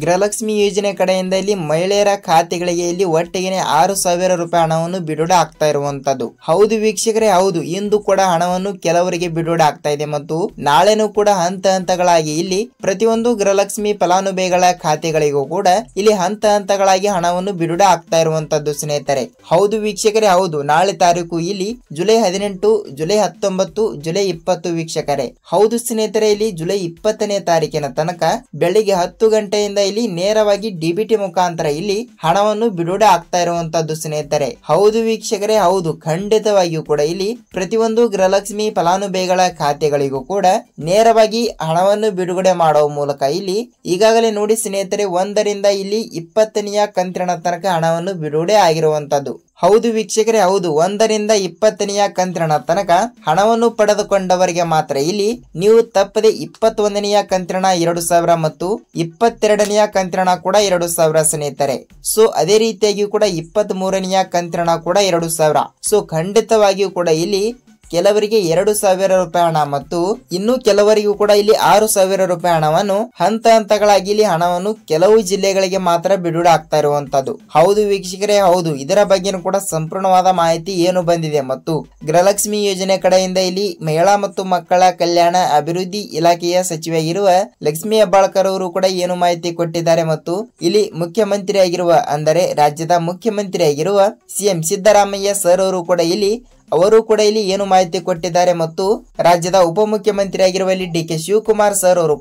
ಗೃಹಲಕ್ಷ್ಮಿ ಯೋಜನೆ ಕಡೆಯಿಂದ ಇಲ್ಲಿ ಮಹಿಳೆಯರ ಖಾತೆಗಳಿಗೆ ಇಲ್ಲಿ ಒಟ್ಟಿಗೆ 6,000 ರೂಪಾಯಿ ಹಣವನ್ನು ಬಿಡುಗಡೆ ಆಗ್ತಾ ಇರುವಂತದ್ದು. ಹೌದು ವೀಕ್ಷಕರೇ, ಹೌದು, ಇಂದು ಕೂಡ ಹಣವನ್ನು ಕೆಲವರಿಗೆ ಬಿಡುಗಡೆ ಆಗ್ತಾ ಇದೆ ಮತ್ತು ನಾಳೆನೂ ಕೂಡ ಹಂತ ಹಂತಗಳಾಗಿ ಇಲ್ಲಿ ಪ್ರತಿಯೊಂದು ಗೃಹಲಕ್ಷ್ಮಿ ಫಲಾನುಭವಿಗಳ ಖಾತೆಗಳಿಗೂ ಕೂಡ ಇಲ್ಲಿ ಹಂತ ಹಂತಗಳಾಗಿ ಹಣವನ್ನು ಬಿಡುಗಡೆ ಆಗ್ತಾ ಇರುವಂತದ್ದು ಸ್ನೇಹಿತರೆ. ಹೌದು ವೀಕ್ಷಕರೇ, ಹೌದು, ನಾಳೆ ತಾರೀಕು ಇಲ್ಲಿ ಜುಲೈ 18, ಜುಲೈ 19, ಜುಲೈ 20 ವೀಕ್ಷಕರೇ. ಹೌದು ಸ್ನೇಹಿತರೆ, ಇಲ್ಲಿ ಜುಲೈ 20ನೇ ತಾರೀಕಿನ ತನಕ ಬೆಳಿಗ್ಗೆ 10 ಗಂಟೆಯಿಂದ ಇಲ್ಲಿ ನೇರವಾಗಿ ಡಿಬಿಟಿ ಮುಖಾಂತರ ಇಲ್ಲಿ ಹಣವನ್ನು ಬಿಡುಗಡೆ ಆಗ್ತಾ ಇರುವಂತದ್ದು ಸ್ನೇಹಿತರೆ. ಹೌದು ವೀಕ್ಷಕರೇ, ಹೌದು, ಖಂಡಿತವಾಗಿಯೂ ಕೂಡ ಇಲ್ಲಿ ಪ್ರತಿಯೊಂದು ಗೃಹಲಕ್ಷ್ಮಿ ಫಲಾನುಭವಿಗಳ ಖಾತೆಗಳಿಗೂ ಕೂಡ ನೇರವಾಗಿ ಹಣವನ್ನು ಬಿಡುಗಡೆ ಮಾಡುವ ಮೂಲಕ ಇಲ್ಲಿ ಈಗಾಗಲೇ ನೋಡಿ ಸ್ನೇಹಿತರೆ 1ರಿಂದ ಇಲ್ಲಿ 20ನೇ ಕಂತಿನ ತನಕ ಹಣವನ್ನು ಬಿಡುಗಡೆ ಆಗಿರುವಂತದ್ದು. ಹೌದು ವೀಕ್ಷಕರೇ, ಹೌದು, 1ರಿಂದ 20ನೇ ಕಂತಿನ ತನಕ ಹಣವನ್ನು ಪಡೆದುಕೊಂಡವರಿಗೆ ಮಾತ್ರ ಇಲ್ಲಿ ನೀವು ತಪ್ಪದೆ 21ನೇ ಕಂತಿನ 2,000 ಮತ್ತು 22ನೇ ಕಂತಿನ ಕೂಡ 2,000 ಸ್ನೇಹಿತರೆ. ಸೊ ಅದೇ ರೀತಿಯಾಗಿ ಕೂಡ 23ನೇ ಕಂತಿನ ಕೂಡ 2,000. ಸೊ ಖಂಡಿತವಾಗಿಯೂ ಕೂಡ ಇಲ್ಲಿ ಕೆಲವರಿಗೆ 2,000 ರೂಪಾಯಿ ಹಣ ಮತ್ತು ಇನ್ನು ಕೆಲವರಿಗೂ ಕೂಡ ಇಲ್ಲಿ 6,000 ರೂಪಾಯಿ ಹಣವನ್ನು ಹಂತ ಹಂತಗಳಾಗಿ ಇಲ್ಲಿ ಹಣವನ್ನು ಕೆಲವು ಜಿಲ್ಲೆಗಳಿಗೆ ಮಾತ್ರ ಬಿಡುಗಡೆ ಆಗ್ತಾ ಇರುವಂತದ್ದು. ಹೌದು ವೀಕ್ಷಕರೇ, ಹೌದು, ಇದರ ಬಗ್ಗೆ ಕೂಡ ಸಂಪೂರ್ಣವಾದ ಮಾಹಿತಿ ಏನು ಬಂದಿದೆ ಮತ್ತು ಗೃಹಲಕ್ಷ್ಮಿ ಯೋಜನೆ ಕಡೆಯಿಂದ ಇಲ್ಲಿ ಮಹಿಳಾ ಮತ್ತು ಮಕ್ಕಳ ಕಲ್ಯಾಣ ಅಭಿವೃದ್ಧಿ ಇಲಾಖೆಯ ಸಚಿವೆಯಾಗಿರುವ ಲಕ್ಷ್ಮೀ ಹೆಬ್ಬಾಳ್ಕರ್ ಅವರು ಕೂಡ ಏನು ಮಾಹಿತಿ ಕೊಟ್ಟಿದ್ದಾರೆ ಮತ್ತು ಇಲ್ಲಿ ಮುಖ್ಯಮಂತ್ರಿ ಆಗಿರುವ ಅಂದರೆ ರಾಜ್ಯದ ಮುಖ್ಯಮಂತ್ರಿ ಆಗಿರುವ ಸಿಎಂ ಸಿದ್ದರಾಮಯ್ಯ ಸರ್ ಅವರು ಕೂಡ ಇಲ್ಲಿ ಏನು ಮಾಹಿತಿ ಕೊಟ್ಟಿದ್ದಾರೆ ಮತ್ತು ರಾಜ್ಯದ ಉಪಮುಖ್ಯಮಂತ್ರಿ ಆಗಿರುವ ಇಲ್ಲಿ ಡಿ.ಕೆ. ಶಿವಕುಮಾರ್ ಸರ್ ಅವರು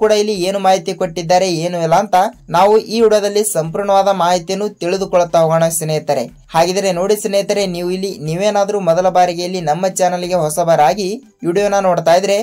ಕೂಡ ಇಲ್ಲಿ ಏನು ಮಾಹಿತಿ ಕೊಟ್ಟಿದ್ದಾರೆ ಏನು ಇಲ್ಲ ಅಂತ ನಾವು ಈ ವಿಡಿಯೋದಲ್ಲಿ ಸಂಪೂರ್ಣವಾದ ಮಾಹಿತಿಯನ್ನು ತಿಳಿದುಕೊಳ್ಳುತ್ತಾ ಹೋಗೋಣ ಸ್ನೇಹಿತರೆ. ಹಾಗಿದ್ರೆ ನೋಡಿ ಸ್ನೇಹಿತರೆ, ನೀವೇನಾದ್ರೂ ಮೊದಲ ಬಾರಿಗೆ ಇಲ್ಲಿ ನಮ್ಮ ಚಾನಲ್ಗೆ ಹೊಸಬರಾಗಿ ವಿಡಿಯೋನ ನೋಡ್ತಾ ಇದ್ರೆ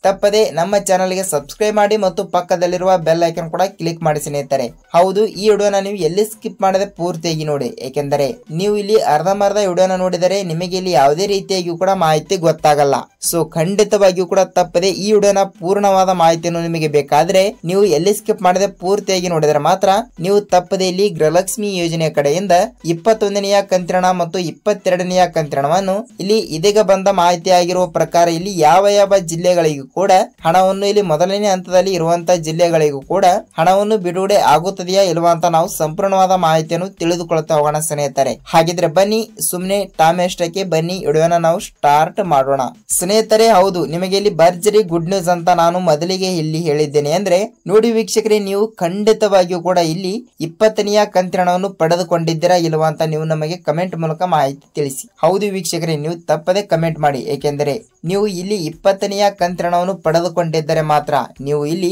ತಪ್ಪದೆ ನಮ್ಮ ಚಾನಲ್ಗೆ ಸಬ್ಸ್ಕ್ರೈಬ್ ಮಾಡಿ ಮತ್ತು ಪಕ್ಕದಲ್ಲಿರುವ ಬೆಲ್ ಐಕನ್ ಕೂಡ ಕ್ಲಿಕ್ ಮಾಡಿ ಸ್ನೇಹಿತರೆ. ಹೌದು, ಈ ವಿಡಿಯೋನ ನೀವು ಎಲ್ಲಿ ಸ್ಕಿಪ್ ಮಾಡದೆ ಪೂರ್ತಿಯಾಗಿ ನೋಡಿ, ಏಕೆಂದರೆ ನೀವು ಇಲ್ಲಿ ಅರ್ಧಂಬರ್ಧ ವಿಡಿಯೋನ ನೋಡಿದರೆ ನಿಮಗೆ ಇಲ್ಲಿ ಯಾವುದೇ ರೀತಿಯಾಗಿಯೂ ಕೂಡ ಮಾಹಿತಿ ಗೊತ್ತಾಗಲ್ಲ. ಸೊ ಖಂಡಿತವಾಗಿಯೂ ಕೂಡ ತಪ್ಪದೆ ಈ ವಿಡಿಯೋನ ಪೂರ್ಣವಾದ ಮಾಹಿತಿಯನ್ನು ನಿಮಗೆ ಬೇಕಾದ್ರೆ ನೀವು ಎಲ್ಲಿ ಸ್ಕಿಪ್ ಮಾಡದೆ ಪೂರ್ತಿಯಾಗಿ ನೋಡಿದರೆ ಮಾತ್ರ ನೀವು ತಪ್ಪದೆ ಇಲ್ಲಿ ಗೃಹಲಕ್ಷ್ಮಿ ಯೋಜನೆ ಕಡೆಯಿಂದ 21ನೇ ಕಂತಿನ ಮತ್ತು 22ನೇ ಕಂತಿನವನ್ನು ಇಲ್ಲಿ ಇದೀಗ ಬಂದ ಮಾಹಿತಿ ಆಗಿರುವ ಪ್ರಕಾರ ಇಲ್ಲಿ ಯಾವ ಜಿಲ್ಲೆಗಳಿಗೂ ಕೂಡ ಹಣವನ್ನು ಇಲ್ಲಿ ಮೊದಲನೇ ಹಂತದಲ್ಲಿ ಇರುವಂತಹ ಜಿಲ್ಲೆಗಳಿಗೂ ಕೂಡ ಹಣವನ್ನು ಬಿಡುಗಡೆ ಆಗುತ್ತದೆಯಾ ಇಲ್ವಾ ಅಂತ ನಾವು ಸಂಪೂರ್ಣವಾದ ಮಾಹಿತಿಯನ್ನು ತಿಳಿದುಕೊಳ್ತಾ ಹೋಗೋಣ ಸ್ನೇಹಿತರೆ. ಹಾಗಿದ್ರೆ ಬನ್ನಿ, ಸುಮ್ನೆ ಟೈಮ್ ಎಷ್ಟಕ್ಕೆ ಬನ್ನಿ ವಿಡಿಯೋನ ನಾವು ಸ್ಟಾರ್ಟ್ ಮಾಡೋಣ ಸ್ನೇಹಿತರೆ. ಹೌದು, ನಿಮಗೆ ಇಲ್ಲಿ ಭರ್ಜರಿ ಗುಡ್ ನ್ಯೂಸ್ ಅಂತ ನಾನು ಮೊದಲಿಗೆ ಇಲ್ಲಿ ಹೇಳಿದ್ದೇನೆ. ಅಂದ್ರೆ ನೋಡಿ ವೀಕ್ಷಕರೇ, ನೀವು ಖಂಡಿತವಾಗಿಯೂ ಕೂಡ ಇಲ್ಲಿ 20ನೇ ಕಂತಿನವನ್ನು ಪಡೆದುಕೊಂಡಿದ್ದೀರಾ ಇಲ್ವಾ ಅಂತ ನೀವು ನಮಗೆ ಕಮೆಂಟ್ ಮೂಲಕ ಮಾಹಿತಿ ತಿಳಿಸಿ. ಹೌದು ವೀಕ್ಷಕರೇ, ನೀವು ತಪ್ಪದೆ ಕಮೆಂಟ್ ಮಾಡಿ, ಏಕೆಂದರೆ ನೀವು ಇಲ್ಲಿ 20ನೇ ಕಂತಿನವನ್ನು ಪಡೆದುಕೊಂಡಿದ್ದರೆ ಮಾತ್ರ ನೀವು ಇಲ್ಲಿ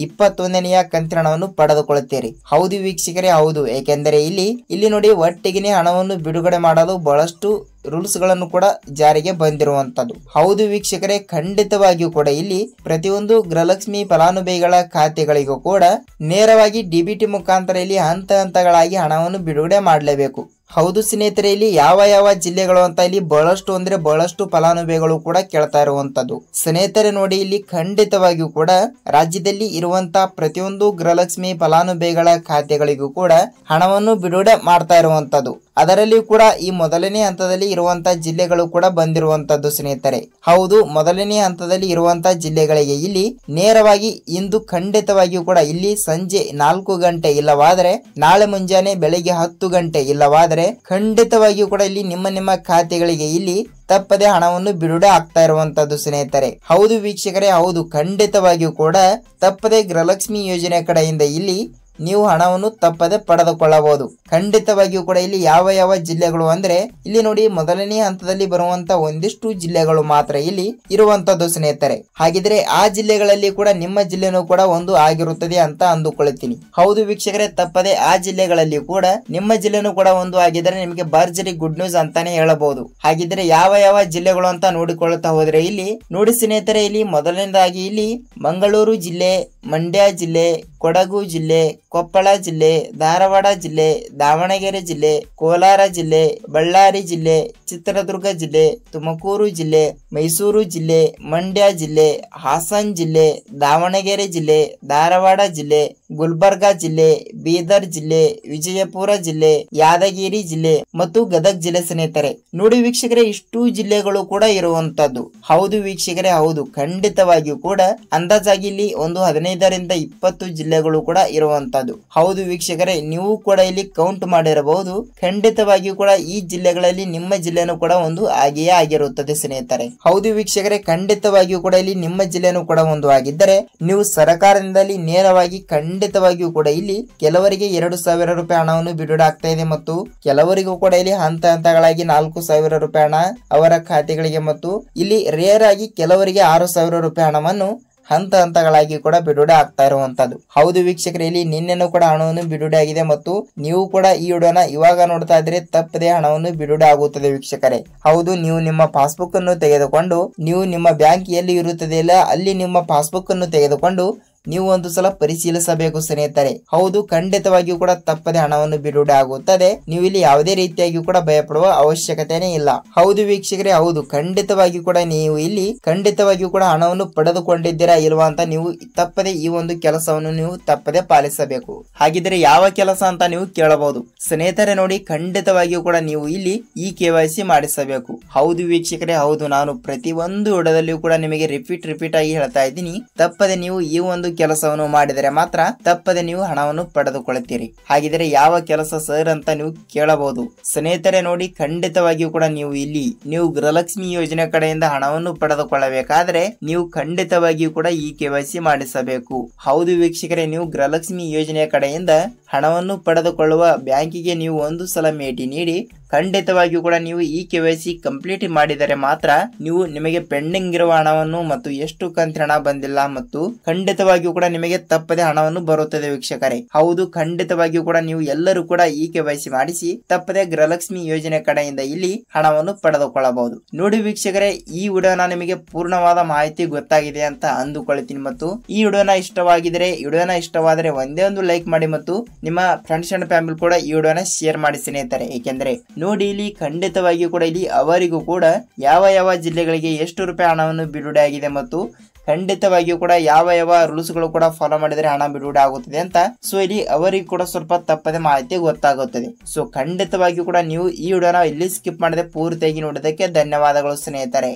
21ನೇ ಕಂತಿನವನ್ನು ಪಡೆದುಕೊಳ್ಳುತ್ತೀರಿ. ಹೌದು ವೀಕ್ಷಕರೇ, ಹೌದು, ಏಕೆಂದರೆ ಇಲ್ಲಿ ನೋಡಿ ಒಟ್ಟಿಗೆ ಹಣವನ್ನು ಬಿಡುಗಡೆ ಮಾಡಲು ಬಹಳಷ್ಟು ರೂಲ್ಸ್ ಗಳನ್ನು ಕೂಡ ಜಾರಿಗೆ ಬಂದಿರುವಂತದ್ದು. ಹೌದು ವೀಕ್ಷಕರೇ, ಖಂಡಿತವಾಗಿಯೂ ಕೂಡ ಇಲ್ಲಿ ಪ್ರತಿಯೊಂದು ಗೃಹಲಕ್ಷ್ಮಿ ಫಲಾನುಭವಿಗಳ ಖಾತೆಗಳಿಗೂ ಕೂಡ ನೇರವಾಗಿ ಡಿಬಿಟಿ ಮುಖಾಂತರ ಇಲ್ಲಿ ಹಂತ ಹಂತಗಳಾಗಿ ಹಣವನ್ನು ಬಿಡುಗಡೆ ಮಾಡಲೇಬೇಕು. ಹೌದು ಸ್ನೇಹಿತರೆ, ಇಲ್ಲಿ ಯಾವ ಜಿಲ್ಲೆಗಳು ಅಂತ ಇಲ್ಲಿ ಬಹಳಷ್ಟು ಫಲಾನುಭವಿಗಳು ಕೂಡ ಕೇಳ್ತಾ ಇರುವಂತದ್ದು. ಸ್ನೇಹಿತರೆ ನೋಡಿ, ಇಲ್ಲಿ ಖಂಡಿತವಾಗಿಯೂ ಕೂಡ ರಾಜ್ಯದಲ್ಲಿ ಇರುವಂತಹ ಪ್ರತಿಯೊಂದು ಗೃಹಲಕ್ಷ್ಮಿ ಫಲಾನುಭವಿಗಳ ಖಾತೆಗಳಿಗೂ ಕೂಡ ಹಣವನ್ನು ಬಿಡುಗಡೆ ಮಾಡ್ತಾ ಇರುವಂತದ್ದು. ಅದರಲ್ಲಿಯೂ ಕೂಡ ಈ ಮೊದಲನೇ ಹಂತದಲ್ಲಿ ಇರುವಂತಹ ಜಿಲ್ಲೆಗಳು ಕೂಡ ಬಂದಿರುವಂತದ್ದು ಸ್ನೇಹಿತರೆ. ಹೌದು, ಮೊದಲನೇ ಹಂತದಲ್ಲಿ ಇರುವಂತಹ ಜಿಲ್ಲೆಗಳಿಗೆ ಇಲ್ಲಿ ನೇರವಾಗಿ ಇಂದು ಖಂಡಿತವಾಗಿಯೂ ಕೂಡ ಇಲ್ಲಿ ಸಂಜೆ 4 ಗಂಟೆ ಇಲ್ಲವಾದರೆ ನಾಳೆ ಮುಂಜಾನೆ ಬೆಳಿಗ್ಗೆ 10 ಗಂಟೆ ಇಲ್ಲವಾದರೆ ಖಂಡಿತವಾಗಿಯೂ ಕೂಡ ಇಲ್ಲಿ ನಿಮ್ಮ ಖಾತೆಗಳಿಗೆ ಇಲ್ಲಿ ತಪ್ಪದೆ ಹಣವನ್ನು ಬಿಡುಗಡೆ ಆಗ್ತಾ ಇರುವಂತದ್ದು ಸ್ನೇಹಿತರೆ. ಹೌದು ವೀಕ್ಷಕರೇ, ಹೌದು, ಖಂಡಿತವಾಗಿಯೂ ಕೂಡ ತಪ್ಪದೆ ಗೃಹಲಕ್ಷ್ಮಿ ಯೋಜನೆ ಕಡೆಯಿಂದ ಇಲ್ಲಿ ನೀವು ಹಣವನ್ನು ತಪ್ಪದೆ ಪಡೆದುಕೊಳ್ಳಬಹುದು. ಖಂಡಿತವಾಗಿಯೂ ಕೂಡ ಇಲ್ಲಿ ಯಾವ ಜಿಲ್ಲೆಗಳು ಅಂದ್ರೆ ಇಲ್ಲಿ ನೋಡಿ ಮೊದಲನೇ ಹಂತದಲ್ಲಿ ಬರುವಂತ ಒಂದಿಷ್ಟು ಜಿಲ್ಲೆಗಳು ಮಾತ್ರ ಇಲ್ಲಿ ಇರುವಂತದ್ದು ಸ್ನೇಹಿತರೆ. ಹಾಗಿದ್ರೆ ಆ ಜಿಲ್ಲೆಗಳಲ್ಲಿ ಕೂಡ ನಿಮ್ಮ ಜಿಲ್ಲೆನೂ ಕೂಡ ಒಂದು ಆಗಿರುತ್ತದೆ ಅಂತ ಅಂದುಕೊಳ್ಳುತ್ತೀನಿ. ಹೌದು ವೀಕ್ಷಕರೇ, ತಪ್ಪದೆ ಆ ಜಿಲ್ಲೆಗಳಲ್ಲಿ ಕೂಡ ನಿಮ್ಮ ಜಿಲ್ಲೆನೂ ಕೂಡ ಒಂದು ಆಗಿದ್ರೆ ನಿಮಗೆ ಭರ್ಜರಿ ಗುಡ್ ನ್ಯೂಸ್ ಅಂತಾನೆ ಹೇಳಬಹುದು. ಹಾಗಿದ್ರೆ ಯಾವ ಜಿಲ್ಲೆಗಳು ಅಂತ ನೋಡಿಕೊಳ್ಳುತ್ತಾ ಹೋದ್ರೆ ಇಲ್ಲಿ ನೋಡಿ ಸ್ನೇಹಿತರೆ, ಇಲ್ಲಿ ಮೊದಲನೇದಾಗಿ ಇಲ್ಲಿ ಮಂಗಳೂರು ಜಿಲ್ಲೆ, ಮಂಡ್ಯ ಜಿಲ್ಲೆ, ಕೊಡಗು ಜಿಲ್ಲೆ, ಕೊಪ್ಪಳ ಜಿಲ್ಲೆ, ಧಾರವಾಡ ಜಿಲ್ಲೆ, ದಾವಣಗೆರೆ ಜಿಲ್ಲೆ, ಕೋಲಾರ ಜಿಲ್ಲೆ, ಬಳ್ಳಾರಿ ಜಿಲ್ಲೆ, ಚಿತ್ರದುರ್ಗ ಜಿಲ್ಲೆ, ತುಮಕೂರು ಜಿಲ್ಲೆ, ಮೈಸೂರು ಜಿಲ್ಲೆ, ಮಂಡ್ಯ ಜಿಲ್ಲೆ, ಹಾಸನ್ ಜಿಲ್ಲೆ, ದಾವಣಗೆರೆ ಜಿಲ್ಲೆ, ಧಾರವಾಡ ಜಿಲ್ಲೆ, ಗುಲ್ಬರ್ಗಾ ಜಿಲ್ಲೆ, ಬೀದರ್ ಜಿಲ್ಲೆ, ವಿಜಯಪುರ ಜಿಲ್ಲೆ, ಯಾದಗಿರಿ ಜಿಲ್ಲೆ ಮತ್ತು ಗದಗ ಜಿಲ್ಲೆ ಸ್ನೇಹಿತರೆ. ನೋಡಿ ವೀಕ್ಷಕರೇ, ಇಷ್ಟು ಜಿಲ್ಲೆಗಳು ಕೂಡ ಇರುವಂತದ್ದು. ಹೌದು ವೀಕ್ಷಕರೇ, ಹೌದು, ಖಂಡಿತವಾಗಿಯೂ ಕೂಡ ಅಂದಾಜಾಗಿ ಇಲ್ಲಿ ಒಂದು 15ರಿಂದ 20 ಜಿಲ್ಲೆಗಳು ಕೂಡ ಇರುವಂತದ್ದು. ಹೌದು ವೀಕ್ಷಕರೇ, ನೀವು ಕೂಡ ಇಲ್ಲಿ ಕೌಂಟ್ ಮಾಡಿರಬಹುದು. ಖಂಡಿತವಾಗಿಯೂ ಕೂಡ ಈ ಜಿಲ್ಲೆಗಳಲ್ಲಿ ನಿಮ್ಮ ಜಿಲ್ಲೆನೂ ಕೂಡ ಒಂದು ಹಾಗೆಯೇ ಆಗಿರುತ್ತದೆ ಸ್ನೇಹಿತರೆ. ಹೌದು ವೀಕ್ಷಕರೇ, ಖಂಡಿತವಾಗಿಯೂ ಕೂಡ ಇಲ್ಲಿ ನಿಮ್ಮ ಜಿಲ್ಲೆನೂ ಕೂಡ ಒಂದು ಆಗಿದ್ದರೆ ನೀವು ಸರ್ಕಾರದಿಂದಲೇ ನೇರವಾಗಿ ಖಂಡಿತವಾಗಿಯೂ ಕೂಡ ಇಲ್ಲಿ ಕೆಲವರಿಗೆ 2,000 ರೂಪಾಯಿ ಹಣವನ್ನು ಬಿಡುಗಡೆ ಆಗ್ತಾ ಇದೆ ಮತ್ತು ಕೆಲವರಿಗೂ ಕೂಡ ಇಲ್ಲಿ ಹಂತ ಹಂತಗಳಾಗಿ 4,000 ರೂಪಾಯಿ ಹಣ ಅವರ ಖಾತೆಗಳಿಗೆ ಮತ್ತು ಇಲ್ಲಿ ರೇರ್ ಆಗಿ ಕೆಲವರಿಗೆ 6,000 ರೂಪಾಯಿ ಹಣವನ್ನು ಹಂತ ಹಂತಗಳಾಗಿ ಕೂಡ ಬಿಡುಗಡೆ ಆಗ್ತಾ ಇರುವಂತದ್ದು. ಹೌದು ವೀಕ್ಷಕರೇ, ಇಲ್ಲಿ ನಿನ್ನೆನೂ ಕೂಡ ಹಣವನ್ನು ಬಿಡುಗಡೆ ಆಗಿದೆ ಮತ್ತು ನೀವು ಕೂಡ ಈ ವಿಡಿಯೋನ ಇವಾಗ ನೋಡ್ತಾ ಇದ್ರೆ ತಪ್ಪದೆ ಹಣವನ್ನು ಬಿಡುಗಡೆ ಆಗುತ್ತದೆ ವೀಕ್ಷಕರೇ. ಹೌದು, ನೀವು ನಿಮ್ಮ ಪಾಸ್ಬುಕ್ ಅನ್ನು ತೆಗೆದುಕೊಂಡು ನೀವು ನಿಮ್ಮ ಬ್ಯಾಂಕ್ ಎಲ್ಲಿ ಇರುತ್ತದೆ ಇಲ್ಲ ಅಲ್ಲಿ ನಿಮ್ಮ ಪಾಸ್ಬುಕ್ ಅನ್ನು ತೆಗೆದುಕೊಂಡು ನೀವು ಒಂದು ಸಲ ಪರಿಶೀಲಿಸಬೇಕು ಸ್ನೇಹಿತರೆ. ಹೌದು, ಖಂಡಿತವಾಗಿಯೂ ಕೂಡ ತಪ್ಪದೆ ಹಣವನ್ನು ಬಿಡುಗಡೆ ಆಗುತ್ತದೆ. ನೀವು ಇಲ್ಲಿ ಯಾವುದೇ ರೀತಿಯಾಗಿ ಕೂಡ ಭಯಪಡುವ ಅವಶ್ಯಕತೆನೇ ಇಲ್ಲ. ಹೌದು ವೀಕ್ಷಕರೇ, ಹೌದು ಖಂಡಿತವಾಗಿಯೂ ಕೂಡ ನೀವು ಇಲ್ಲಿ ಖಂಡಿತವಾಗಿಯೂ ಕೂಡ ಹಣವನ್ನು ಪಡೆದುಕೊಂಡಿದ್ದೀರಾ ಇಲ್ವಾ ಅಂತ ನೀವು ತಪ್ಪದೆ ಈ ಒಂದು ಕೆಲಸವನ್ನು ನೀವು ತಪ್ಪದೆ ಪಾಲಿಸಬೇಕು. ಹಾಗಿದ್ರೆ ಯಾವ ಕೆಲಸ ಅಂತ ನೀವು ಕೇಳಬಹುದು ಸ್ನೇಹಿತರೆ. ನೋಡಿ, ಖಂಡಿತವಾಗಿಯೂ ಕೂಡ ನೀವು ಇಲ್ಲಿ ಈ KYC ಮಾಡಿಸಬೇಕು. ಹೌದು ವೀಕ್ಷಕರೇ, ಹೌದು, ನಾನು ಪ್ರತಿಯೊಂದು ವಿಡಿಯೋದಲ್ಲಿಯೂ ಕೂಡ ನಿಮಗೆ ರಿಪೀಟ್ ಆಗಿ ಹೇಳ್ತಾ ಇದ್ದೀನಿ. ತಪ್ಪದೆ ನೀವು ಈ ಒಂದು ಕೆಲಸವನ್ನು ಮಾಡಿದರೆ ಮಾತ್ರ ತಪ್ಪದೆ ನೀವು ಹಣವನ್ನು ಪಡೆದುಕೊಳ್ಳುತ್ತೀರಿ. ಹಾಗಿದ್ರೆ ಯಾವ ಕೆಲಸ ಸರ್ ಅಂತ ನೀವು ಕೇಳಬಹುದು ಸ್ನೇಹಿತರೆ. ನೋಡಿ, ಖಂಡಿತವಾಗಿಯೂ ಕೂಡ ನೀವು ಇಲ್ಲಿ ನೀವು ಗೃಹಲಕ್ಷ್ಮಿ ಯೋಜನೆ ಕಡೆಯಿಂದ ಹಣವನ್ನು ಪಡೆದುಕೊಳ್ಳಬೇಕಾದ್ರೆ ನೀವು ಖಂಡಿತವಾಗಿಯೂ ಕೂಡ ಈ KYC ಮಾಡಿಸಬೇಕು. ಹೌದು ವೀಕ್ಷಕರೇ, ನೀವು ಗೃಹಲಕ್ಷ್ಮಿ ಯೋಜನೆಯ ಕಡೆಯಿಂದ ಹಣವನ್ನು ಪಡೆದುಕೊಳ್ಳುವ ಬ್ಯಾಂಕಿಗೆ ನೀವು ಒಂದು ಸಲ ಭೇಟಿ ನೀಡಿ ಖಂಡಿತವಾಗಿಯೂ ಕೂಡ ನೀವು ಈ KYC ಕಂಪ್ಲೀಟ್ ಮಾಡಿದರೆ ಮಾತ್ರ ನೀವು ನಿಮಗೆ ಪೆಂಡಿಂಗ್ ಇರುವ ಹಣವನ್ನು ಮತ್ತು ಎಷ್ಟು ಕಂತಿನ ಹಣ ಬಂದಿಲ್ಲ ಮತ್ತು ಖಂಡಿತವಾಗಿಯೂ ಕೂಡ ನಿಮಗೆ ತಪ್ಪದೆ ಹಣವನ್ನು ಬರುತ್ತದೆ ವೀಕ್ಷಕರೇ. ಹೌದು, ಖಂಡಿತವಾಗಿಯೂ ಕೂಡ ನೀವು ಎಲ್ಲರೂ ಕೂಡ ಈ KYC ಮಾಡಿಸಿ ತಪ್ಪದೆ ಗೃಹಲಕ್ಷ್ಮಿ ಯೋಜನೆ ಕಡೆಯಿಂದ ಇಲ್ಲಿ ಹಣವನ್ನು ಪಡೆದುಕೊಳ್ಳಬಹುದು. ನೋಡಿ ವೀಕ್ಷಕರೇ, ಈ ವಿಡಿಯೋನ ನಿಮಗೆ ಪೂರ್ಣವಾದ ಮಾಹಿತಿ ಗೊತ್ತಾಗಿದೆ ಅಂತ ಅಂದುಕೊಳ್ತೀನಿ ಮತ್ತು ಈ ವಿಡಿಯೋನ ಇಷ್ಟವಾದರೆ ಒಂದೇ ಒಂದು ಲೈಕ್ ಮಾಡಿ ಮತ್ತು ನಿಮ್ಮ ಫ್ರೆಂಡ್ಸ್ ಅಂಡ್ ಫ್ಯಾಮಿಲಿ ಕೂಡ ಈ ವಿಡಿಯೋನ ಶೇರ್ ಮಾಡಿ ಸ್ನೇಹಿತರೆ. ಏಕೆಂದ್ರೆ ನೋಡಿ, ಇಲ್ಲಿ ಖಂಡಿತವಾಗಿಯೂ ಕೂಡ ಇಲ್ಲಿ ಅವರಿಗೂ ಕೂಡ ಯಾವ ಜಿಲ್ಲೆಗಳಿಗೆ ಎಷ್ಟು ರೂಪಾಯಿ ಹಣವನ್ನು ಬಿಡುಗಡೆ ಆಗಿದೆ ಮತ್ತು ಖಂಡಿತವಾಗಿಯೂ ಕೂಡ ಯಾವ ರೂಲ್ಸ್ ಗಳು ಕೂಡ ಫಾಲೋ ಮಾಡಿದರೆ ಹಣ ಬಿಡುಗಡೆ ಆಗುತ್ತದೆ ಅಂತ ಸೊ ಇಲ್ಲಿ ಅವರಿಗೆ ಕೂಡ ಸ್ವಲ್ಪ ತಪ್ಪದೆ ಮಾಹಿತಿ ಗೊತ್ತಾಗುತ್ತದೆ. ಸೊ ಖಂಡಿತವಾಗಿಯೂ ಕೂಡ ನೀವು ಈ ವಿಡಿಯೋನ ಇಲ್ಲಿ ಸ್ಕಿಪ್ ಮಾಡದೆ ಪೂರ್ತಿಯಾಗಿ ನೋಡೋದಕ್ಕೆ ಧನ್ಯವಾದಗಳು ಸ್ನೇಹಿತರೆ.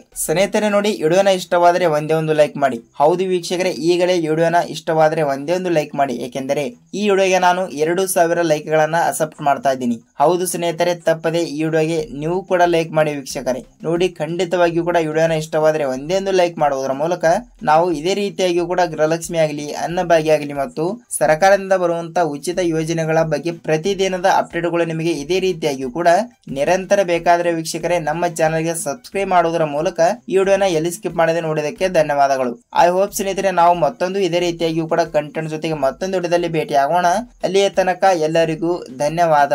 ನೋಡಿ, ವಿಡಿಯೋನ ಇಷ್ಟವಾದರೆ ಒಂದೇ ಒಂದು ಲೈಕ್ ಮಾಡಿ. ಹೌದು ವೀಕ್ಷಕರೇ, ಈಗಲೇ ವಿಡಿಯೋನ ಇಷ್ಟವಾದರೆ ಒಂದೇ ಒಂದು ಲೈಕ್ ಮಾಡಿ. ಏಕೆಂದರೆ ಈ ವಿಡಿಯೋಗೆ ನಾನು 2,000 ಲೈಕ್ ಗಳನ್ನ ಅಕ್ಸೆಪ್ಟ್ ಮಾಡ್ತಾ ಇದ್ದೀನಿ. ಹೌದು ಸ್ನೇಹಿತರೆ, ತಪ್ಪದೆ ಈ ವಿಡಿಯೋಗೆ ನೀವು ಕೂಡ ಲೈಕ್ ಮಾಡಿ ವೀಕ್ಷಕರೇ. ನೋಡಿ, ಖಂಡಿತವಾಗಿಯೂ ಕೂಡ ವಿಡಿಯೋನ ಇಷ್ಟವಾದರೆ ಒಂದೇ ಒಂದು ಲೈಕ್ ಮಾಡುವುದರ ಮೂಲಕ ನಾವು ಇದೇ ರೀತಿಯಾಗಿ ಕೂಡ ಗೃಹಲಕ್ಷ್ಮಿ ಆಗಲಿ, ಅನ್ನಭಾಗ್ಯ ಆಗಲಿ ಮತ್ತು ಸರ್ಕಾರದಿಂದ ಬರುವಂತಹ ಉಚಿತ ಯೋಜನೆಗಳ ಬಗ್ಗೆ ಪ್ರತಿದಿನದ ಅಪ್ಡೇಟ್ಗಳು ನಿಮಗೆ ಇದೇ ರೀತಿಯಾಗಿ ಕೂಡ ನಿರಂತರ ಬೇಕಾದರೆ ವೀಕ್ಷಕರೇ ನಮ್ಮ ಚಾನೆಲ್ಗೆ ಸಬ್ಸ್ಕ್ರೈಬ್ ಮಾಡುವುದರ ಮೂಲಕ ಈ ವಿಡಿಯೋನ ಎಲ್ಲಿ ಸ್ಕಿಪ್ ಮಾಡದೆ ನೋಡೋದಕ್ಕೆ ಧನ್ಯವಾದಗಳು. ಐ ಹೋಪ್ ಸ್ನೇಹಿತರೆ, ನಾವು ಮತ್ತೊಂದು ಇದೇ ರೀತಿಯಾಗಿ ಕೂಡ ಕಂಟೆಂಟ್ ಜೊತೆಗೆ ಮತ್ತೊಂದು ವಿಡಿಯೋದಲ್ಲಿ ಭೇಟಿ ಆಗೋಣ. ಅಲ್ಲಿಯ ತನಕ ಎಲ್ಲರಿಗೂ ಧನ್ಯವಾದ.